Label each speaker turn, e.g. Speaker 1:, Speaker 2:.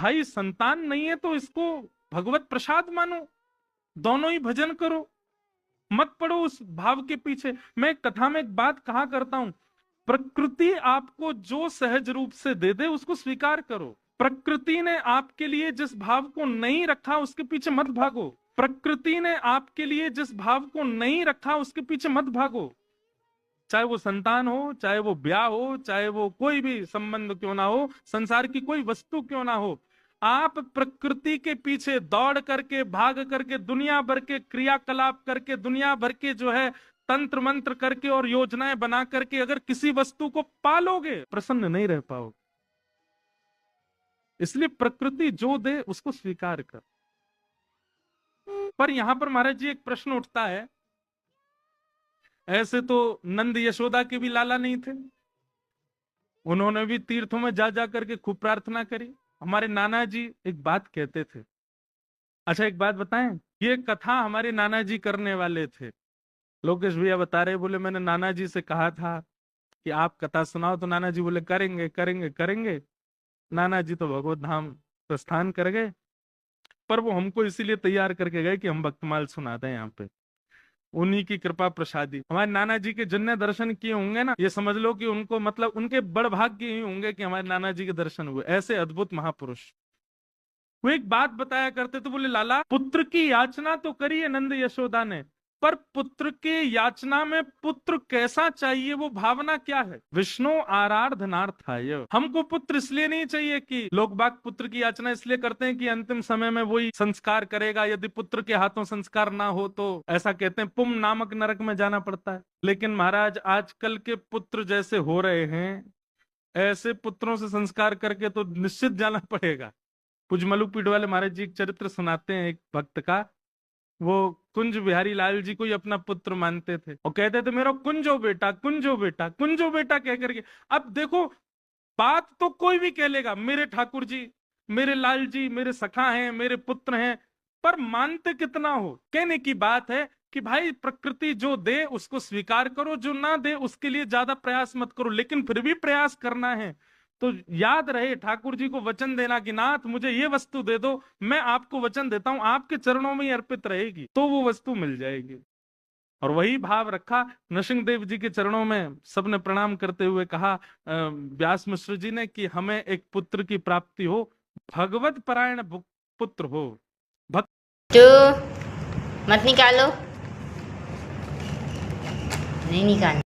Speaker 1: भाई संतान नहीं है तो इसको भगवत प्रसाद मानो, दोनों ही भजन करो, मत पड़ो उस भाव के पीछे। मैं एक कथा में एक बात कहा करता हूं, प्रकृति आपको जो सहज रूप से दे दे उसको स्वीकार करो। प्रकृति ने आपके लिए जिस भाव को नहीं रखा उसके पीछे मत भागो। प्रकृति ने आपके लिए जिस भाव को नहीं रखा उसके पीछे मत भागो। चाहे वो संतान हो, चाहे वो ब्याह हो, चाहे वो कोई भी संबंध क्यों ना हो, संसार की कोई वस्तु क्यों ना हो, आप प्रकृति के पीछे दौड़ करके, भाग करके, दुनिया भर के क्रियाकलाप करके, दुनिया भर के जो है तंत्र मंत्र करके और योजनाएं बना करके अगर किसी वस्तु को पालोगे, प्रसन्न नहीं रह पाओगे। इसलिए प्रकृति जो दे उसको स्वीकार कर। पर यहां पर महाराज जी एक प्रश्न उठता है, ऐसे तो नंद यशोदा के भी लाला नहीं थे, उन्होंने भी तीर्थों में जा जा करके खूब प्रार्थना करी। हमारे नाना जी एक बात कहते थे, अच्छा एक बात बताएं, ये कथा हमारे नाना जी करने वाले थे। लोकेश भैया बता रहे, बोले मैंने नाना जी से कहा था कि आप कथा सुनाओ, तो नाना जी बोले करेंगे करेंगे करेंगे। नाना जी तो भगवत धाम प्रस्थान कर गए, पर वो हमको इसीलिए तैयार करके गए कि हम भक्तमाल सुना दें यहाँ पे। उन्हीं की कृपा प्रसादी। हमारे नाना जी के जिनने दर्शन किए होंगे ना, ये समझ लो कि उनको मतलब उनके बड़ भाग्य ही होंगे कि हमारे नाना जी के दर्शन हुए। ऐसे अद्भुत महापुरुष। वो एक बात बताया करते थे, बोले लाला पुत्र की याचना तो करी है नंद यशोदा ने, पर पुत्र के याचना में पुत्र कैसा चाहिए वो भावना क्या है? विष्णु आराधनार्थाय। हमको पुत्र इसलिए नहीं चाहिए कि लोग बाग पुत्र की याचना इसलिए करते हैं कि अंतिम समय में वही संस्कार करेगा, यदि पुत्र के हाथों संस्कार ना हो तो ऐसा कहते हैं पुम नामक नरक में जाना पड़ता है। लेकिन महाराज आजकल के पुत्र जैसे हो रहे हैं, ऐसे पुत्रों से संस्कार करके तो निश्चित जाना पड़ेगा। कुछ मलुकपीठ वाले महाराज जी एक चरित्र सुनाते हैं एक भक्त का। वो कुंज बिहारी लाल जी को ही अपना पुत्र मानते थे और कहते थे मेरा कुंजो बेटा, कुंजो बेटा, कुंजो बेटा कह करके। अब देखो बात तो कोई भी कह लेगा, मेरे ठाकुर जी, मेरे लाल जी मेरे सखा हैं, मेरे पुत्र हैं, पर मानते कितना हो। कहने की बात है कि भाई प्रकृति जो दे उसको स्वीकार करो, जो ना दे उसके लिए ज्यादा प्रयास मत करो, लेकिन फिर भी प्रयास करना है तो याद रहे ठाकुर जी को वचन देना कि नाथ मुझे ये वस्तु दे दो, मैं आपको वचन देता हूं आपके चरणों में ही अर्पित रहेगी, तो वो वस्तु मिल जाएगी। और वही भाव रखा नृसिंहदेव जी के चरणों में। सबने प्रणाम करते हुए कहा व्यास मिश्र जी ने कि हमें एक पुत्र की प्राप्ति हो, भगवत परायण पुत्र हो। भक्त
Speaker 2: तो मत निकालो, नहीं निकाल।